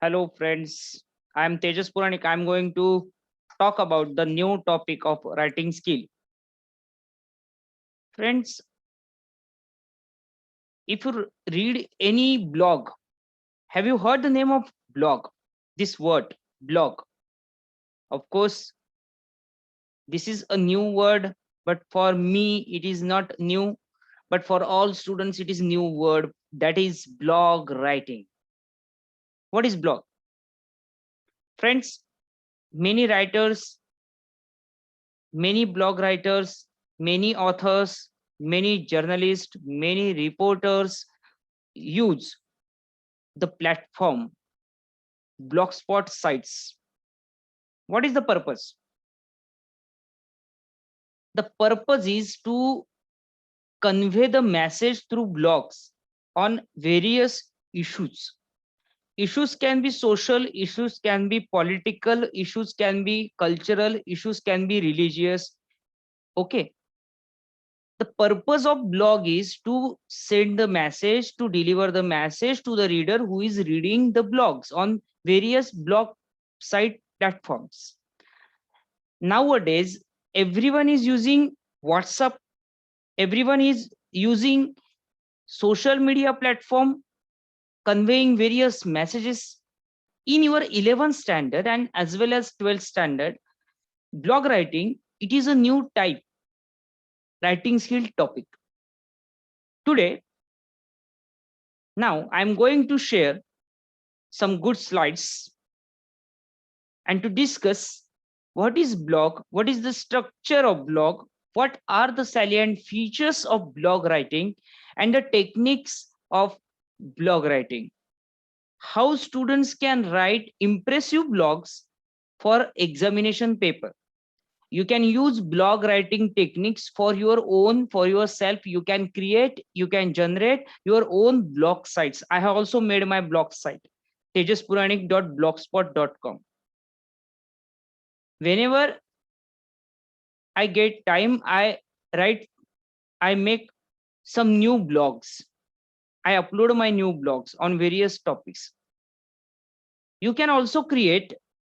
Hello, friends. I am Tejas Puranik. I am going to talk about the new topic of writing skill. Friends, if you read any blog, have you heard the name of blog? This word, blog. Of course, this is a new word, but for me, it is not new. But for all students, it is new word. That is blog writing. What is blog? Friends, many writers, many blog writers, many authors, many journalists, many reporters use the platform blogspot sites. What is the purpose? The purpose is to convey the message through blogs on various issues. Issues can be social, issues can be political, issues can be cultural, issues can be religious. Okay, the purpose of blog is to send the message, to deliver the message to the reader who is reading the blogs on various blog site platforms. Nowadays, everyone is using WhatsApp, everyone is using social media platform, conveying various messages. In your 11th standard and as well as 12th standard, blog writing, it is a new type writing skill topic. Today, now I'm going to share some good slides and to discuss what is blog, what is the structure of blog, what are the salient features of blog writing, and the techniques of blog writing. How students can write impressive blogs for examination paper. You can use blog writing techniques for your own, for yourself. You can create, you can generate your own blog sites. I have also made my blog site, tejaspuranik.blogspot.com. Whenever I get time, I write, I make some new blogs. I upload my new blogs on various topics. You can also create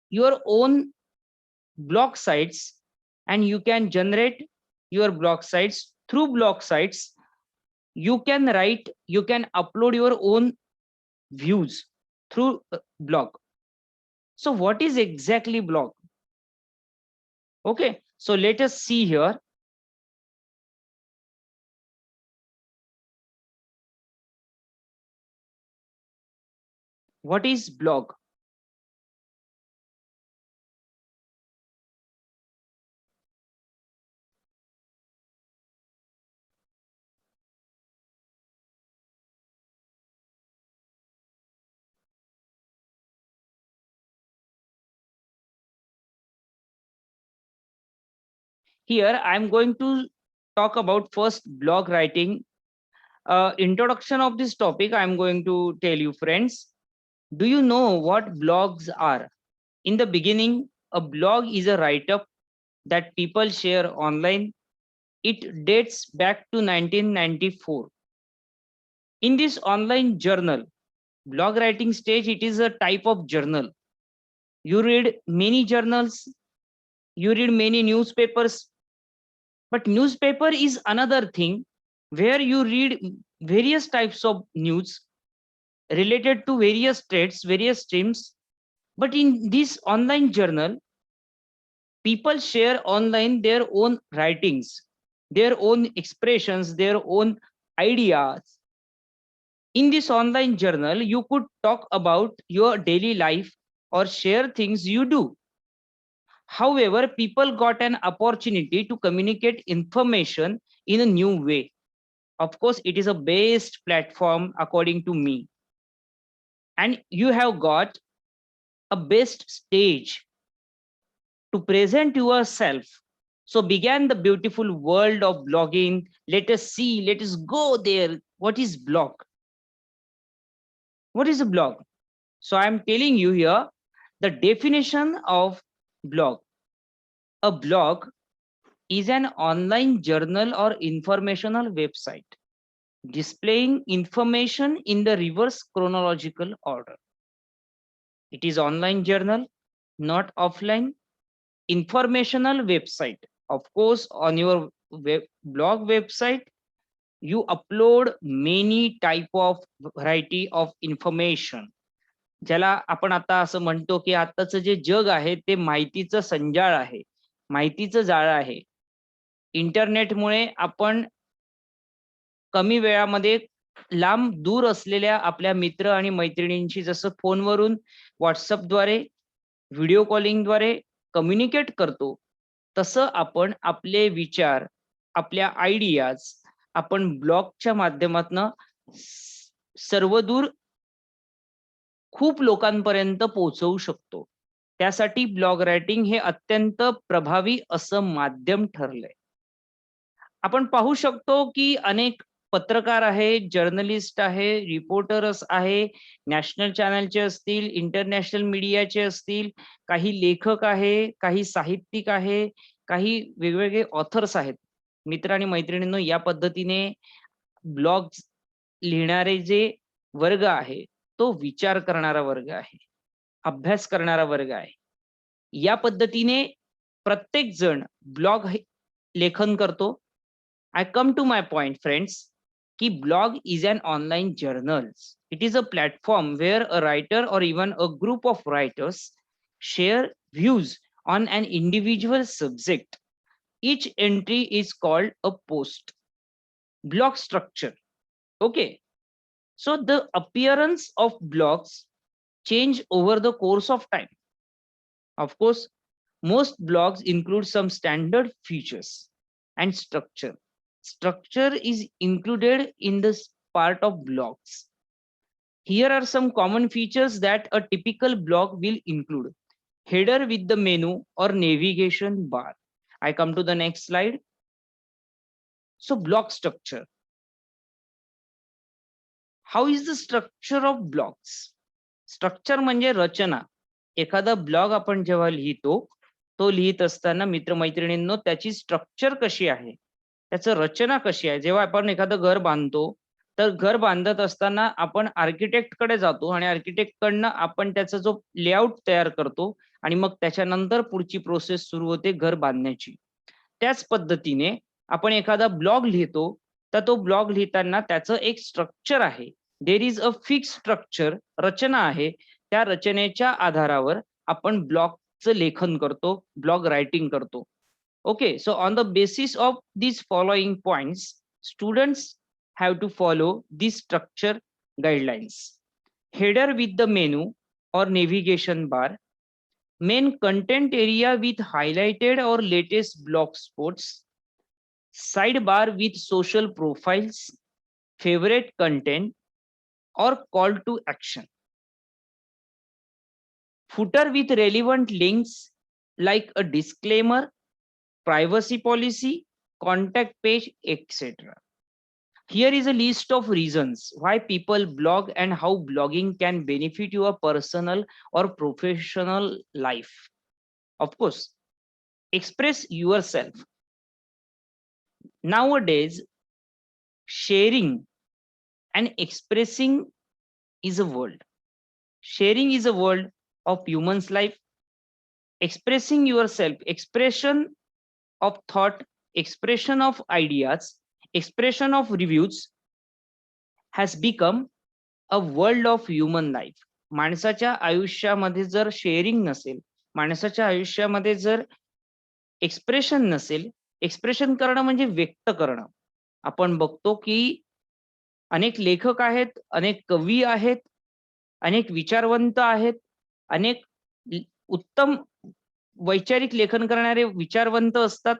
your own blog sites and you can generate your blog sites through blog sites. You can write, you can upload your own views through blog. So what is exactly blog? Okay, so let us see here. What is blog? Here I'm going to talk about first blog writing. Introduction of this topic I'm going to tell you, friends. Do you know what blogs are? In the beginning, a blog is a write-up that people share online. It dates back to 1994. In this online journal, blog writing stage, it is a type of journal. You read many journals, you read many newspapers, but newspaper is another thing where you read various types of news related to various trades, various streams. But in this online journal, people share online their own writings, their own expressions, their own ideas. In this online journal, you could talk about your daily life or share things you do. However, people got an opportunity to communicate information in a new way. Of course, it is a best platform according to me. And you have got a best stage to present yourself. So began the beautiful world of blogging. Let us see, let us go there. What is blog? What is a blog? So I'm telling you here the definition of blog. A blog is an online journal or informational website displaying information in the reverse chronological order. It is online journal, not offline. Informational website. Of course, on your blog website, you upload many type of variety of information. ज्याला आपण आता असं म्हणतो की आताचं जे जग आहे ते माहितीचं संजाळ आहे, माहितीचं जाळं आहे. इंटरनेटमुळे आपण कमी वेळामध्ये लांब दूर असलेल्या आपल्या मित्र आणि मैत्रिणींशी जसं फोनवरून, WhatsAppद्वारे, व्हिडिओ कॉलिंगद्वारे कम्युनिकेट करतो, तसं आपण आपले विचार, आपल्या आयडियाज आपण ब्लॉगच्या माध्यमातनं सर्वदूर खूप लोकांपर्यंत पोहोचवू शकतो. त्यासाठी ब्लॉग रायटिंग हे अत्यंत प्रभावी असं माध्यम ठरलंय. आपण पाहू शकतो की अनेक पत्रकार आहेत, जर्नलिस्ट आहे, रिपोर्टर्स आहे, नॅशनल चॅनलचे असतील, इंटरनॅशनल मीडियाचे असतील, काही लेखक आहे, काही साहित्यिक आहे, काही वेगवेगळे ऑथर्स आहेत. मित्र आणि मैत्रिणींनो, या पद्धतीने ब्लॉग्स लिहिणारे जे वर्ग आहे, तो विचार करणारा वर्ग आहे, अभ्यास करणारा वर्ग आहे. या पद्धतीने प्रत्येक जण ब्लॉग लेखन करतो. I come to my point, friends, कि blog is an online journal. It is a platform where a writer or even a group of writers share views on an individual subject. Each entry is called a post. Blog structure. Okay. So the appearance of blogs change over the course of time. Of course, most blogs include some standard features and structure. Structure is included in this part of blogs. Here are some common features that a typical blog will include. Header with the menu or navigation bar. I come to the next slide. So blog structure. How is the structure of blogs? Structure म्हणजे रचना. एखादा blog आपण जेव्हा लिहितो, तो लिहित असताना मित्रमैत्रिणींनो त्याची structure कशी आहे, त्याचं रचना कशी आहे. जेव्हा आपण एखादं घर बांधतो, तर घर बांधत असताना आपण आर्किटेक्टकडे जातो आणि आर्किटेक्टकडनं आपण त्याचा जो लेआउट तयार करतो आणि मग त्याच्यानंतर पुढची प्रोसेस सुरू होते घर बांधण्याची. त्याच पद्धतीने आपण एखादा ब्लॉग लिहितो, तर तो ब्लॉग लिहिताना त्याचं एक स्ट्रक्चर आहे. There is a fix structure, रचना आहे. त्या रचनेच्या आधारावर आपण ब्लॉगचं लेखन करतो, ब्लॉग रायटिंग करतो. Okay, so on the basis of these following points, students have to follow these structure guidelines. Header with the menu or navigation bar, main content area with highlighted or latest blog spots, sidebar with social profiles, favorite content, or call to action. Footer with relevant links like a disclaimer, privacy policy, contact page, etc. Here is a list of reasons why people blog and how blogging can benefit your personal or professional life. Of course, express yourself. Nowadays, sharing and expressing is a world. Sharing is a world of human's life. Expressing yourself, expression of thought, expression of ideas, expression of reviews has become a world of human life. माणसाच्या आयुष्यामध्ये जर sharing नसेल, माणसाच्या आयुष्यामध्ये जर expression नसेल, expression करणं म्हणजे व्यक्त करणं. आपण बघतो की अनेक लेखक आहेत, अनेक कवी आहेत, अनेक विचारवंत आहेत, अनेक उत्तम वैचारिक लेखन करणारे विचारवंत असतात,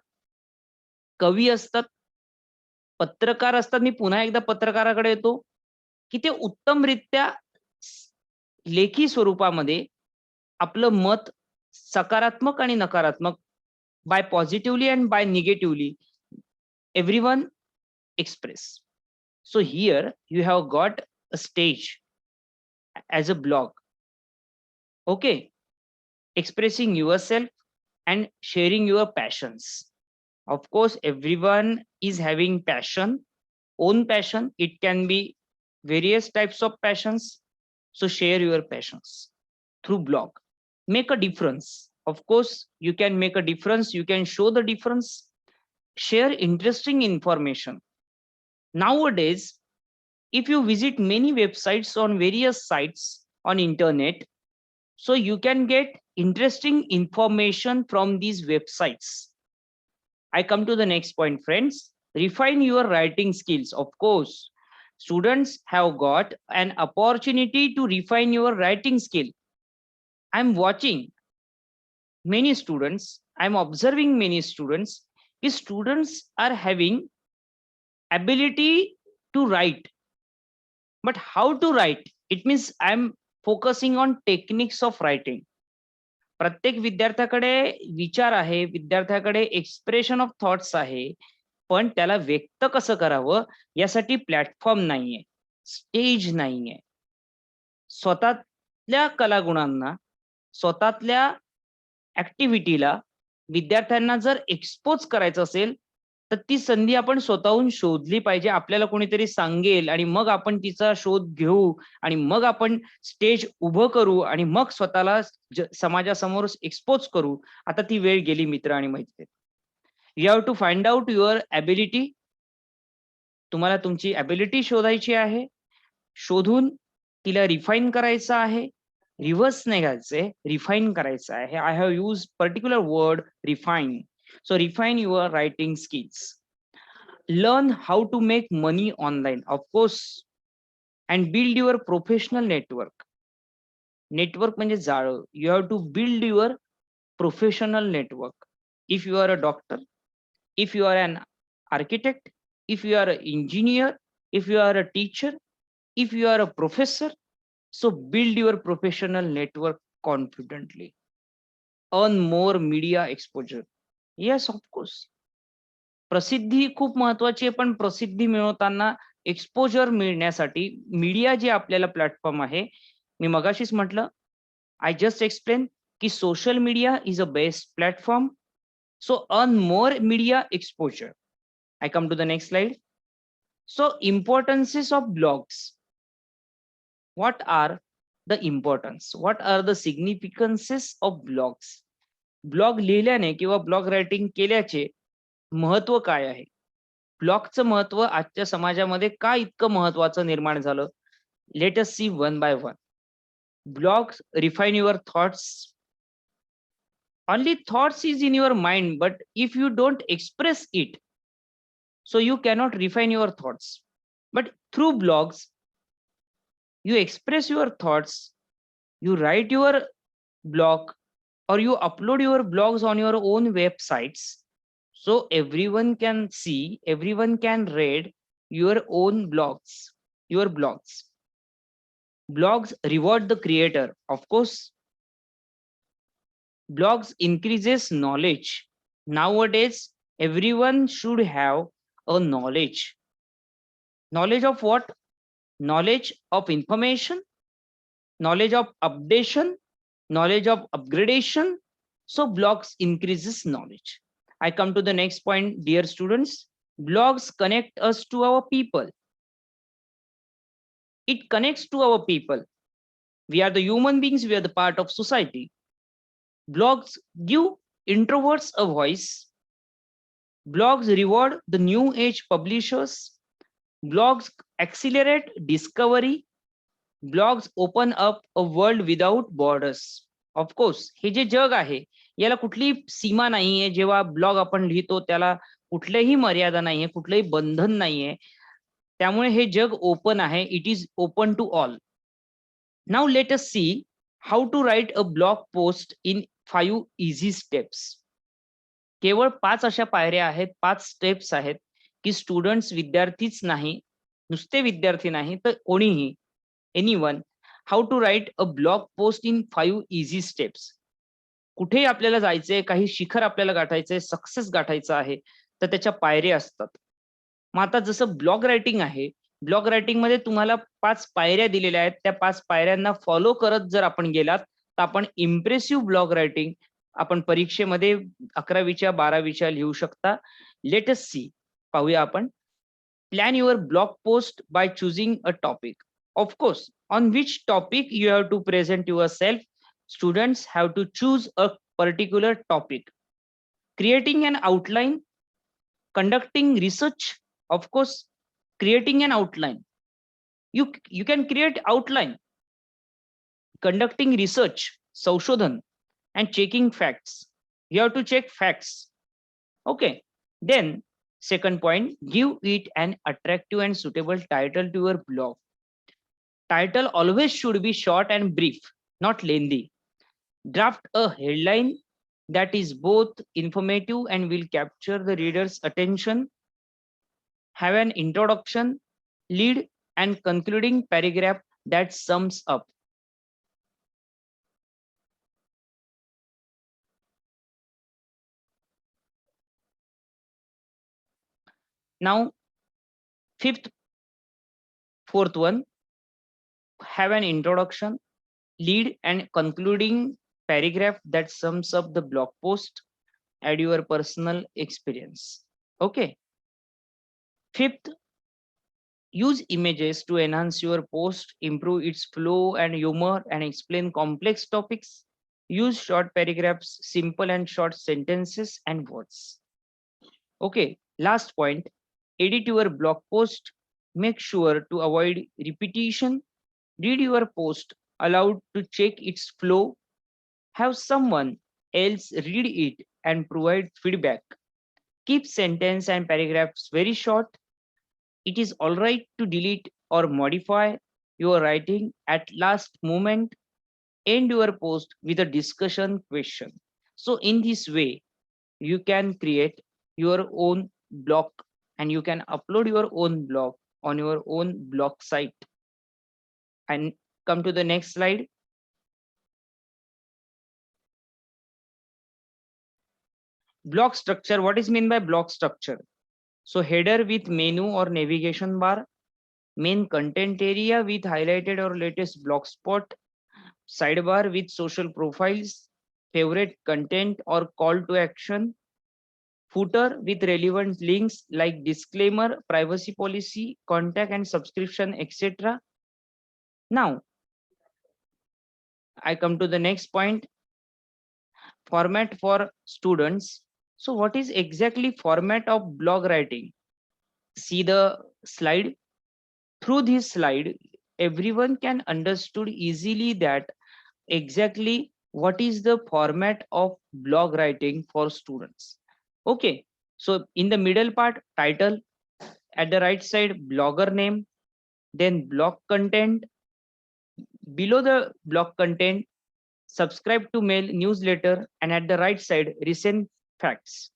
कवी असतात, पत्रकार असतात. मी पुन्हा एकदा पत्रकाराकडे येतो, की ते उत्तमरित्या लेखी स्वरूपामध्ये आपलं मत सकारात्मक आणि नकारात्मक, by positively and by negatively, everyone express. So here you have got a stage as a blog. Okay, expressing yourself and sharing your passions. Of course, everyone is having passion, own passion. It can be various types of passions. So share your passions. through blog. Make a difference. Of course, you can make a difference. You can show the difference. Share interesting information. Nowadays, if you visit many websites on various sites on internet, so you can get interesting information from these websites. I come to the next point, friends. Refine your writing skills. Of course, students have got an opportunity to refine your writing skill. I'm watching many students, I'm observing many students. These students are having ability to write, but how to write? It means I'm focusing on techniques of writing. प्रत्येक विद्यार्थ्याकडे विचार आहे, विद्यार्थ्याकडे expression of thoughts आहे, पण त्याला व्यक्त कसं करावं यासाठी प्लॅटफॉर्म नाहीये, स्टेज नाहीये. स्वतःतल्या कलागुणांना, स्वतःतल्या ऍक्टिव्हिटीला विद्यार्थ्यांना जर एक्सपोज करायचं असेल तर ती संधी आपण स्वतःहून शोधली पाहिजे. आपल्याला कोणीतरी सांगेल आणि मग आपण तिचा शोध घेऊ आणि मग आपण स्टेज उभं करू आणि मग स्वतःला समाजासमोर एक्सपोज करू. आता ती वेळ गेली मित्र आणि मैत्रिणी. You have to find out your ability. तुम्हाला तुमची ॲबिलिटी शोधायची आहे, शोधून तिला रिफाईन करायचं आहे. रिव्हर्स नाही घ्यायचंय, रिफाईन करायचं आहे. I have use particular word refine. So refine your writing skills. Learn how to make money online, of course, and build your professional network. Network म्हणजे जाळं. You have to build your professional network. If you are a doctor, if you are an architect, if you are an engineer, if you are a teacher, if you are a professor, so build your professional network confidently. Earn more media exposure. Yes of course. प्रसिद्धी खूप महत्वाची आहे, पण प्रसिद्धी मिळवताना exposure मिळण्यासाठी media जे आपल्याला platform आहे, मी मगाशीच म्हटलं, आय जस्ट एक्सप्लेन की social media is a best platform. So earn more media exposure. I come to the next slide. So importances of blogs. What are the importance, what are the significances of blogs. Blog लिहिल्याने किंवा blog writing केल्याचे महत्व काय आहे? ब्लॉगचं महत्व आजच्या समाजामध्ये का इतकं महत्वाचं निर्माण झालं? Let us see one by one. Blogs refine your thoughts. Only thoughts is in your mind, but if you don't express it, so you cannot refine your thoughts. But through blogs, you express your thoughts, you write your blog, or you upload your blogs on your own websites, so everyone can see, everyone can read your own blogs, your blogs. Blogs reward the creator, of course. Blogs increases knowledge. Nowadays everyone should have a knowledge. Knowledge of what? Knowledge of information, knowledge of updation, knowledge of upgradation. So blogs increases knowledge. I come to the next point, dear students. Blogs connect us to our people. It connects to our people. We are the human beings, we are the part of society. Blogs give introverts a voice. Blogs reward the new age publishers. Blogs accelerate discovery. Blogs open up a world without borders. Of course, हे जे जग आहे याला कुठली सीमा नाहीये. जेव्हा blog आपण लिहितो त्याला कुठलीही मर्यादा नाहीये, कुठलंही बंधन नाहीये. त्यामुळे हे जग ओपन आहे. It is open to all. Now let us see how to write a blog post in 5 easy steps. केवळ 5 अशा पायऱ्या आहेत, 5 स्टेप्स आहेत की स्टुडंट्स, विद्यार्थीच नाही, नुसते विद्यार्थी नाही तर कोणीही, anyone, how to write a blog post in 5 easy steps. कुठेही आपल्याला जायचंय, काही शिखर आपल्याला गाठायचंय, सक्सेस गाठायचं आहे, तर त्याच्या पायऱ्या असतात. मग आता जसं ब्लॉग रायटिंग आहे, ब्लॉग रायटिंग मध्ये तुम्हाला 5 पायऱ्या दिलेल्या आहेत. त्या 5 पायऱ्यांना फॉलो करत जर आपण गेलात तर आपण इम्प्रेसिव्ह ब्लॉग रायटिंग आपण परीक्षेमध्ये 11वीच्या 12वीच्या लिहू शकता. लेट अस सी, पाहूया आपण. Plan your blog post by choosing a topic. Of course, on which topic you have to present yourself. students have to choose a particular topic, creating an outline, conducting research, of course, creating an outline. You can create outline, conducting research, Saushodhan, and checking facts. You have to check facts. Okay. Then, second point, give it an attractive and suitable title to your blog. Title always should be short and brief, not lengthy. Draft a headline that is both informative and will capture the reader's attention. Have an introduction, lead, and concluding paragraph that sums up. Now, fourth one, have an introduction, lead, and concluding paragraph that sums up the blog post. Add your personal experience. Okay. Fifth, use images to enhance your post, improve its flow and humor, and explain complex topics. Use short paragraphs, simple and short sentences and words. Okay, last point, edit your blog post. Make sure to avoid repetition. Read your post aloud to check its flow. Have someone else read it and provide feedback. Keep sentence and paragraphs very short. It is all right to delete or modify your writing at last moment. End your post with a discussion question. So in this way, you can create your own blog and you can upload your own blog on your own blog site. And come to the next slide. Block structure. What is meant by block structure? So header with menu or navigation bar, main content area with highlighted or latest blog spot, sidebar with social profiles, favorite content or call to action, footer with relevant links like disclaimer, privacy policy, contact and subscription, etc. Now, I come to the next point, format for students. So what is exactly format of blog writing? See the slide. Through this slide, everyone can understood easily that exactly what is the format of blog writing for students. Okay, so in the middle part, title, at the right side, blogger name, then blog content, below the blog content, subscribe to mail newsletter, and at the right side, recent facts.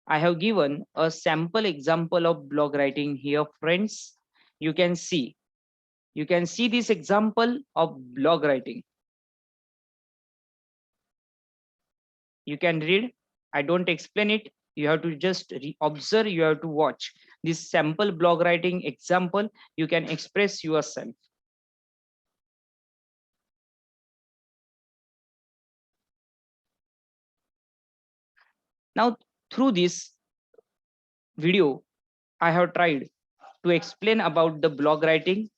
I have given a sample example of blog writing here, friends. You can see this example of blog writing. You can read. I don't explain it. You have to just observe. You have to watch this sample blog writing example. You can express yourself. Now, through this video, I have tried to explain about the blog writing.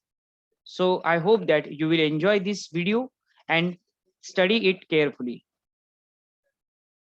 So I hope that you will enjoy this video and study it carefully.